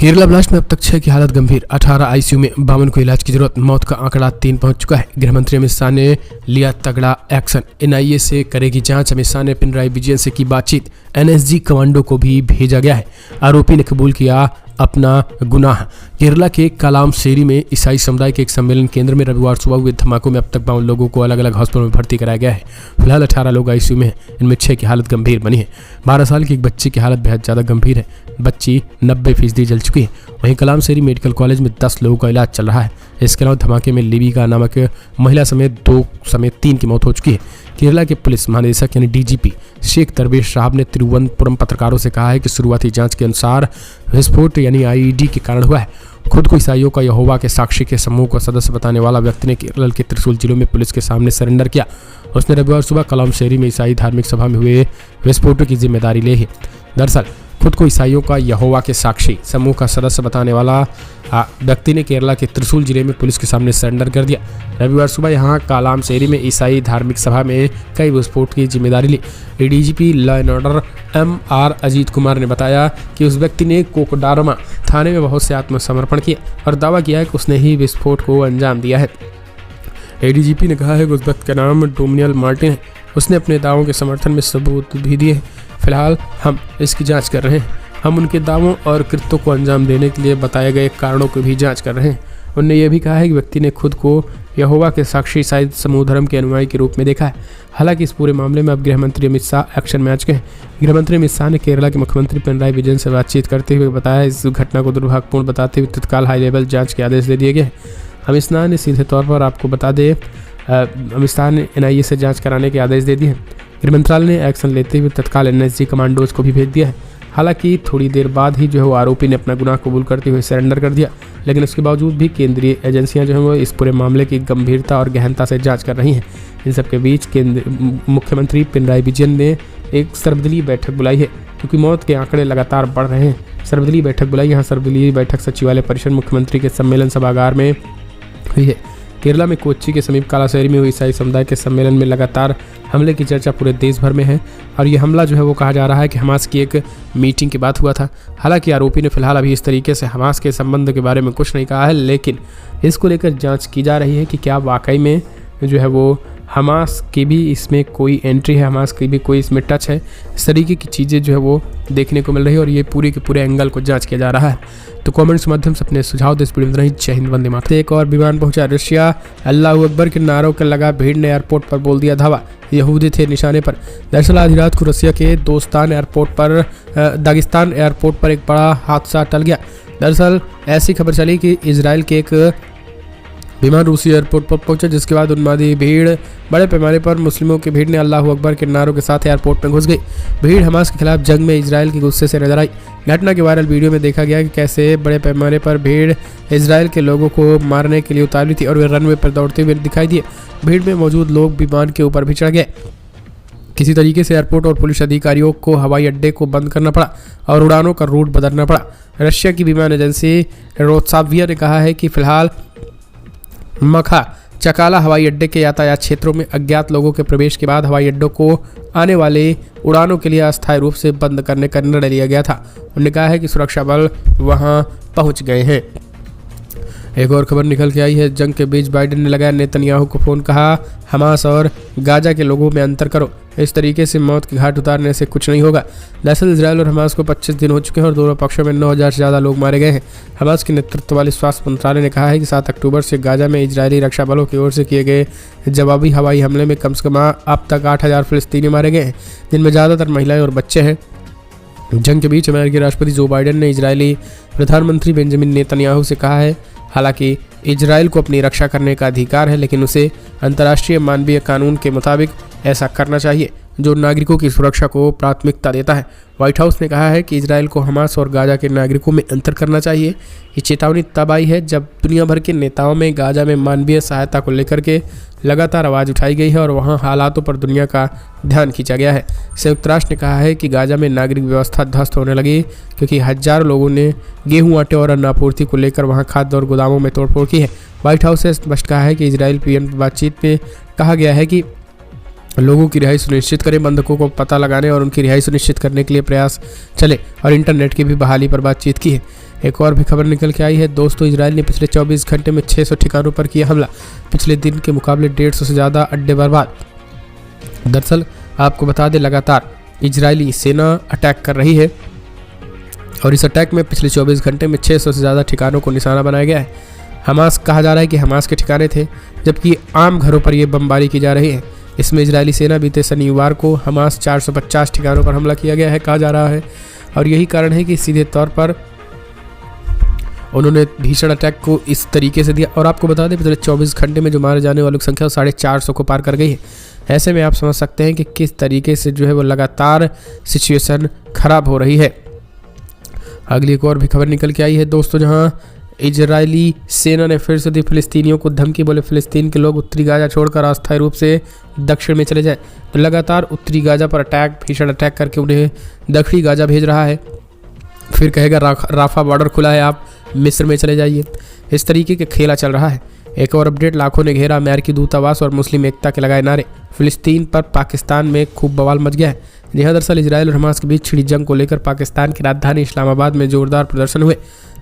Kerala blast में अब तक 6 की हालत गंभीर, 18 आईसीयू में, 52 को इलाज की जरूरत, मौत का आंकड़ा 3 पहुंच चुका है। गृह मंत्री अमित शाह ने लिया तगड़ा एक्शन, एनआईए से करेगी जांच। अमित शाह ने पिनराई विजयन से की बातचीत, एनएसजी कमांडो को भी भेजा गया है। आरोपी ने कबूल किया अपना गुनाह। केरला के कालामसेरी में ईसाई समुदाय के एक सम्मेलन केंद्र में रविवार सुबह हुए धमाकों में अब तक 52 लोगों को अलग अलग हॉस्पिटल में भर्ती कराया गया है। फिलहाल 18 लोग आईसीयू में हैं, इनमें 6 की हालत गंभीर बनी है। 12 साल की एक बच्ची की हालत बेहद ज़्यादा गंभीर है, बच्ची 90% जल चुकी है। वहीं कालामसेरी मेडिकल कॉलेज में 10 लोगों का इलाज चल रहा है। इसके अलावा धमाके में लिबिका नामक महिला समेत 2 समेत 3 की मौत हो चुकी है। केरला के पुलिस महानिदेशक यानी डीजीपी शेख दरवेश साहब ने तिरुवनंतपुरम पत्रकारों से कहा है कि शुरुआती जांच के अनुसार विस्फोट यानी आईईडी के कारण हुआ है। खुद को ईसाइयों का यहोवा के साक्षी के समूह का सदस्य बताने वाला व्यक्ति ने केरल के त्रिशूल जिलों में पुलिस के सामने सरेंडर किया। उसने रविवार सुबह कालामसेरी में ईसाई धार्मिक सभा में हुए विस्फोटों की जिम्मेदारी ली है। दरअसल खुद को ईसाइयों का यहोवा के साक्षी समूह का सदस्य बताने वाला व्यक्ति ने केरला के त्रिशूल जिले में पुलिस के सामने सरेंडर कर दिया। रविवार सुबह यहां कालामसेरी में ईसाई धार्मिक सभा में कई विस्फोट की जिम्मेदारी ली। DGP law and order MR Ajit Kumar ने बताया कि उस व्यक्ति ने कोकडारमा थाने में बहुत से आत्मसमर्पण किया और दावा किया है कि उसने ही विस्फोट को अंजाम दिया है। एडीजीपी ने कहा है कि उस व्यक्ति का नाम डोमिनियल मार्टिन है। उसने अपने दावों के समर्थन में सबूत भी दिए। फिलहाल हम इसकी जांच कर रहे हैं। हम उनके दावों और कृत्यों को अंजाम देने के लिए बताए गए कारणों की भी जांच कर रहे हैं। उन्होंने यह भी कहा है कि व्यक्ति ने खुद को यहोवा के साक्षी ईसाई समूह धर्म के अनुयायी के रूप में देखा है। हालांकि इस पूरे मामले में अब गृह मंत्री अमित शाह एक्शन में आ चुके हैं। गृह मंत्री अमित शाह ने केरला के मुख्यमंत्री पिनराई विजयन से बातचीत करते हुए बताया, इस घटना को दुर्भाग्यपूर्ण बताते हुए तत्काल हाई लेवल जाँच के आदेश दे दिए गए। अमित शाह ने सीधे तौर पर आपको बता दें, अमित शाह ने एनआईए से जांच कराने के आदेश दे दिए हैं। गृह मंत्रालय ने एक्शन लेते हुए तत्काल एनएसजी कमांडोज को भी भेज दिया है। हालांकि थोड़ी देर बाद ही जो है वो आरोपी ने अपना गुनाह कबूल करते हुए सरेंडर कर दिया, लेकिन उसके बावजूद भी केंद्रीय एजेंसियां जो है वो इस पूरे मामले की गंभीरता और गहनता से जांच कर रही हैं। इन सबके बीच मुख्यमंत्री पिनराई विजयन ने एक सर्वदलीय बैठक बुलाई है, क्योंकि मौत के आंकड़े लगातार बढ़ रहे हैं। सर्वदलीय बैठक बुलाई। यहाँ सर्वदलीय बैठक सचिवालय परिसर मुख्यमंत्री के सम्मेलन सभागार में हुई है। केरला में कोच्चि के समीप कालासेरी में हुई ईसाई समुदाय के सम्मेलन में लगातार हमले की चर्चा पूरे देश भर में है और ये हमला जो है वो कहा जा रहा है कि हमास की एक मीटिंग के बाद हुआ था। हालांकि आरोपी ने फिलहाल अभी इस तरीके से हमास के संबंध के बारे में कुछ नहीं कहा है, लेकिन इसको लेकर जांच की जा रही है कि क्या वाकई में जो है वो हमास की भी इसमें कोई एंट्री है, हमास की भी कोई इसमें टच है। इस तरीके की चीज़ें जो है वो देखने को मिल रही है और ये पूरे के पूरे एंगल को जांच किया जा रहा है। तो कमेंट्स के माध्यम से अपने सुझाव दे। इस वीडियो में नहीं। जय हिंद, वंदे मातरम। एक और विमान पहुंचा रशिया, अल्लाह अकबर के नारों के लगा भीड़ ने एयरपोर्ट पर बोल दिया धावा। यहूदी थे निशाने पर। दरअसल आधी रात को रसिया के दागिस्तान एयरपोर्ट पर एक बड़ा हादसा टल गया। दरअसल ऐसी खबर चली कि इजराइल के एक विमान रूसी एयरपोर्ट पर पहुंचा, जिसके बाद उन्मादी भीड़, बड़े पैमाने पर मुस्लिमों की भीड़ ने अल्लाह अकबर के नारों के साथ एयरपोर्ट में घुस गई। भीड़ हमास के खिलाफ जंग में इजराइल के गुस्से से नजर आई। घटना के वायरल वीडियो में देखा गया कि कैसे बड़े पैमाने पर भीड़ इजराइल के लोगों को मारने के लिए उतारी थी और वे रनवे पर दौड़ते हुए दिखाई दिए। भीड़ में मौजूद लोग विमान के ऊपर भी चढ़ गए। किसी तरीके से एयरपोर्ट और पुलिस अधिकारियों को हवाई अड्डे को बंद करना पड़ा और उड़ानों का रूट बदलना पड़ा। रशिया की विमान एजेंसी रोसाविया ने कहा है कि फिलहाल मखा चकाला हवाई अड्डे के यातायात क्षेत्रों में अज्ञात लोगों के प्रवेश के बाद हवाई अड्डों को आने वाले उड़ानों के लिए अस्थायी रूप से बंद करने का निर्णय लिया गया था। उन्होंने कहा है कि सुरक्षा बल वहां पहुंच गए हैं। एक और खबर निकल के आई है। जंग के बीच बाइडेन ने लगाया नेतन्याहू को फोन, कहा हमास और गाजा के लोगों में अंतर करो। इस तरीके से मौत के घाट उतारने से कुछ नहीं होगा। दरअसल इजराइल और हमास को 25 दिन हो चुके हैं और दोनों पक्षों में 9000 से ज़्यादा लोग मारे गए हैं। हमास के नेतृत्व वाले स्वास्थ्य मंत्रालय ने कहा है कि 7 अक्टूबर से गाजा में इजरायली रक्षा बलों की ओर से किए गए जवाबी हवाई हमले में कम से कम अब तक 8000 फिलिस्तीनी मारे गए हैं, जिनमें ज़्यादातर महिलाएं और बच्चे हैं। जंग के बीच अमेरिकी राष्ट्रपति जो बाइडेन ने इजरायली प्रधानमंत्री बेंजामिन नेतन्याहू से कहा है, हालांकि इजराइल को अपनी रक्षा करने का अधिकार है, लेकिन उसे अंतर्राष्ट्रीय मानवीय कानून के मुताबिक ऐसा करना चाहिए जो नागरिकों की सुरक्षा को प्राथमिकता देता है। व्हाइट हाउस ने कहा है कि इजराइल को हमास और गाजा के नागरिकों में अंतर करना चाहिए। ये चेतावनी तब आई है जब दुनिया भर के नेताओं में गाजा में मानवीय सहायता को लेकर के लगातार आवाज़ उठाई गई है और वहाँ हालातों पर दुनिया का ध्यान खींचा गया है। संयुक्त राष्ट्र ने कहा है कि गाजा में नागरिक व्यवस्था ध्वस्त होने लगी क्योंकि हजारों लोगों ने गेहूं, आटे और अन्न आपूर्ति को लेकर वहाँ खाद्य और गोदामों में तोड़फोड़ की है। व्हाइट हाउस ने स्पष्ट कहा है कि इजराइल पीएम बातचीत में कहा गया है कि लोगों की रिहाई सुनिश्चित करें, बंधकों को पता लगाने और उनकी रिहाई सुनिश्चित करने के लिए प्रयास चले और इंटरनेट की भी बहाली पर बातचीत की है। एक और भी खबर निकल के आई है दोस्तों, इजराइल ने पिछले 24 घंटे में 600 ठिकानों पर किया हमला, पिछले दिन के मुकाबले 150 से ज़्यादा अड्डे बर्बाद। दरअसल आपको बता दें, लगातार इजरायली सेना अटैक कर रही है और इस अटैक में पिछले 24 घंटे में 600 से ज़्यादा ठिकानों को निशाना बनाया गया है। हमास कहा जा रहा है कि हमास के ठिकाने थे, जबकि आम घरों पर यह बमबारी की जा रही है। इसमें इजरायली सेना बीते शनिवार को हमास 450 ठिकानों पर हमला किया गया है कहा जा रहा है, और यही कारण है कि सीधे तौर पर उन्होंने भीषण अटैक को इस तरीके से दिया। और आपको बता दें, पिछले 24 घंटे में जो मारे जाने वालों की संख्या 450 को पार कर गई है। ऐसे में आप समझ सकते हैं कि किस तरीके से जो है वो लगातार सिचुएशन खराब हो रही है। अगली एक और भी खबर निकल के आई है दोस्तों, जहां इजरायली सेना ने फिर से दी फिलिस्तीनियों को धमकी, बोले फिलिस्तीन के लोग उत्तरी गाजा छोड़कर अस्थायी रूप से दक्षिण में चले जाए। तो लगातार उत्तरी गाजा पर भीषण अटैक करके उन्हें दक्षिणी गाजा भेज रहा है, फिर कहेगा राफा बॉर्डर खुला है, आप मिस्र में चले जाइए। इस तरीके के खेला चल रहा है। एक और अपडेट, लाखों ने घेरा अमेरिकी दूतावास और मुस्लिम एकता के लगाए नारे, फिलिस्तीन पर पाकिस्तान में खूब बवाल मच गया है। यह दरअसल इजराइल और हमास के बीच छिड़ी जंग को लेकर पाकिस्तान की राजधानी इस्लामाबाद में जोरदार प्रदर्शन हुए।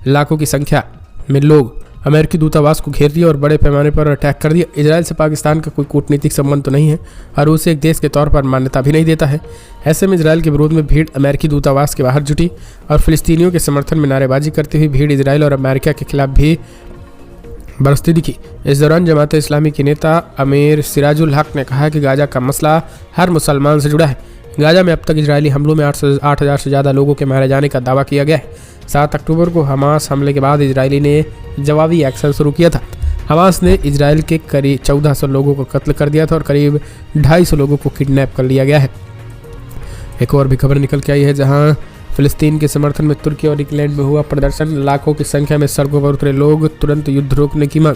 लाखों की संख्या में लोग अमेरिकी दूतावास को घेर दिया और बड़े पैमाने पर अटैक कर दिया। इजराइल से पाकिस्तान का कोई कूटनीतिक संबंध तो नहीं है और उसे एक देश के तौर पर मान्यता भी नहीं देता है। ऐसे में इजराइल के विरोध में भीड़ अमेरिकी दूतावास के बाहर जुटी और फिलिस्तीनियों के समर्थन में नारेबाजी करती हुई भीड़ इजराइल और अमेरिका के खिलाफ भी बरसती दिखी। इस दौरान जमात इस्लामी के नेता अमीर सिराजुल हक ने कहा कि गाजा का मसला हर मुसलमान से जुड़ा है। गाजा में अब तक इजरायली हमलों में 8,000 से ज़्यादा लोगों के मारे जाने का दावा किया गया है। 7 अक्टूबर को हमास हमले के बाद इजरायली ने जवाबी एक्शन शुरू किया था। हमास ने इजराइल के करीब 1400 लोगों को कत्ल कर दिया था और करीब 250 लोगों को किडनैप कर लिया गया है। एक और भी खबर निकल के आई है, जहां फिलिस्तीन के समर्थन में तुर्की और इंग्लैंड में हुआ प्रदर्शन, लाखों की संख्या में सड़कों पर उतरे लोग, तुरंत युद्ध रोकने की मांग।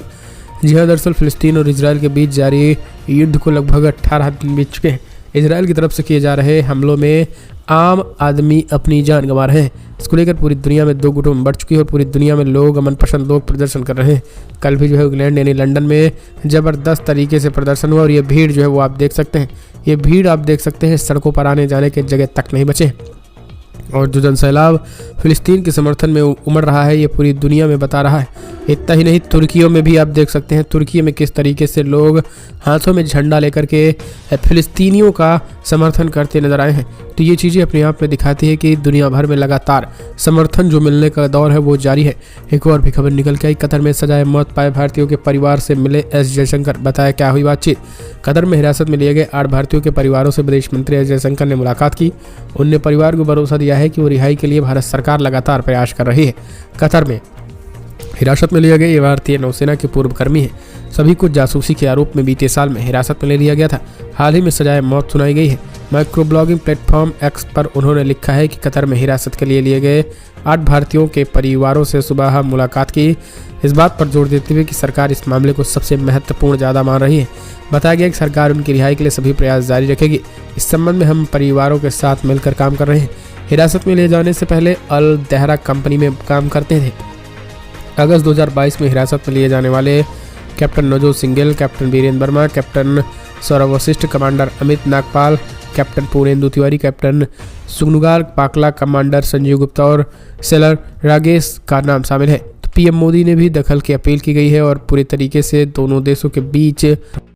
जी हाँ, दरअसल फिलिस्तीन और इजराइल के बीच जारी युद्ध को लगभग 18 दिन बीत चुके हैं। इजराइल की तरफ से किए जा रहे हमलों में आम आदमी अपनी जान गंवा रहे हैं। इसको लेकर पूरी दुनिया में 2 गुटों में बढ़ चुकी है और पूरी दुनिया में लोग, अमन पसंद लोग प्रदर्शन कर रहे हैं। कल भी जो है इंग्लैंड यानी लंदन में ज़बरदस्त तरीके से प्रदर्शन हुआ और ये भीड़ जो है वो आप देख सकते हैं, ये भीड़ आप देख सकते हैं, सड़कों पर आने जाने के जगह तक नहीं बचे। और जो जनसैलाब फिलिस्तीन के समर्थन में उमड़ रहा है, ये पूरी दुनिया में बता रहा है। इतना ही नहीं, तुर्कियों में भी आप देख सकते हैं, तुर्की में किस तरीके से लोग हाथों में झंडा लेकर के फिलिस्तीनियों का समर्थन करते नजर आए हैं। तो ये चीज़ें अपने आप में दिखाती है कि दुनिया भर में लगातार समर्थन जो मिलने का दौर है वो जारी है। एक और भी खबर निकल के आई, कतर में सजाए मौत पाए भारतीयों के परिवार से मिले एस जयशंकर, बताया क्या हुई बातचीत। कतर में हिरासत में लिए गए 8 भारतीयों के परिवारों से विदेश मंत्री एस जयशंकर ने मुलाकात की। उनने परिवार को भरोसा दिया है कि वो रिहाई के लिए भारत सरकार लगातार प्रयास कर रही है। कतर में हिरासत में लिया गया ये भारतीय नौसेना के पूर्व कर्मी है। सभी को जासूसी के आरोप में बीते साल में हिरासत में ले लिया गया था। हाल ही में सजाए मौत सुनाई गई है। माइक्रो ब्लॉगिंग प्लेटफॉर्म एक्स पर उन्होंने लिखा है कि कतर में हिरासत के लिए गए 8 भारतीयों के परिवारों से सुबह मुलाकात की, इस बात पर जोर देते हुए कि सरकार इस मामले को सबसे महत्वपूर्ण ज़्यादा मान रही है। बताया गया कि सरकार उनकी रिहाई के लिए सभी प्रयास जारी रखेगी। इस संबंध में हम परिवारों के साथ मिलकर काम कर रहे हैं। हिरासत में ले जाने से पहले अल दहरा कंपनी में काम करते थे। अगस्त 2022 में हिरासत में लिए जाने वाले captain Navjot Singh, captain Virendra Verma, captain Saurabh Vashisht, commander Amit Nagpal, captain Purnendu Tiwari, captain Sugnugar Pakala, commander Sanjeev Gupta और सेलर रागेश का नाम शामिल है। तो पीएम मोदी ने भी दखल की अपील की गई है और पूरी तरीके से दोनों देशों के बीच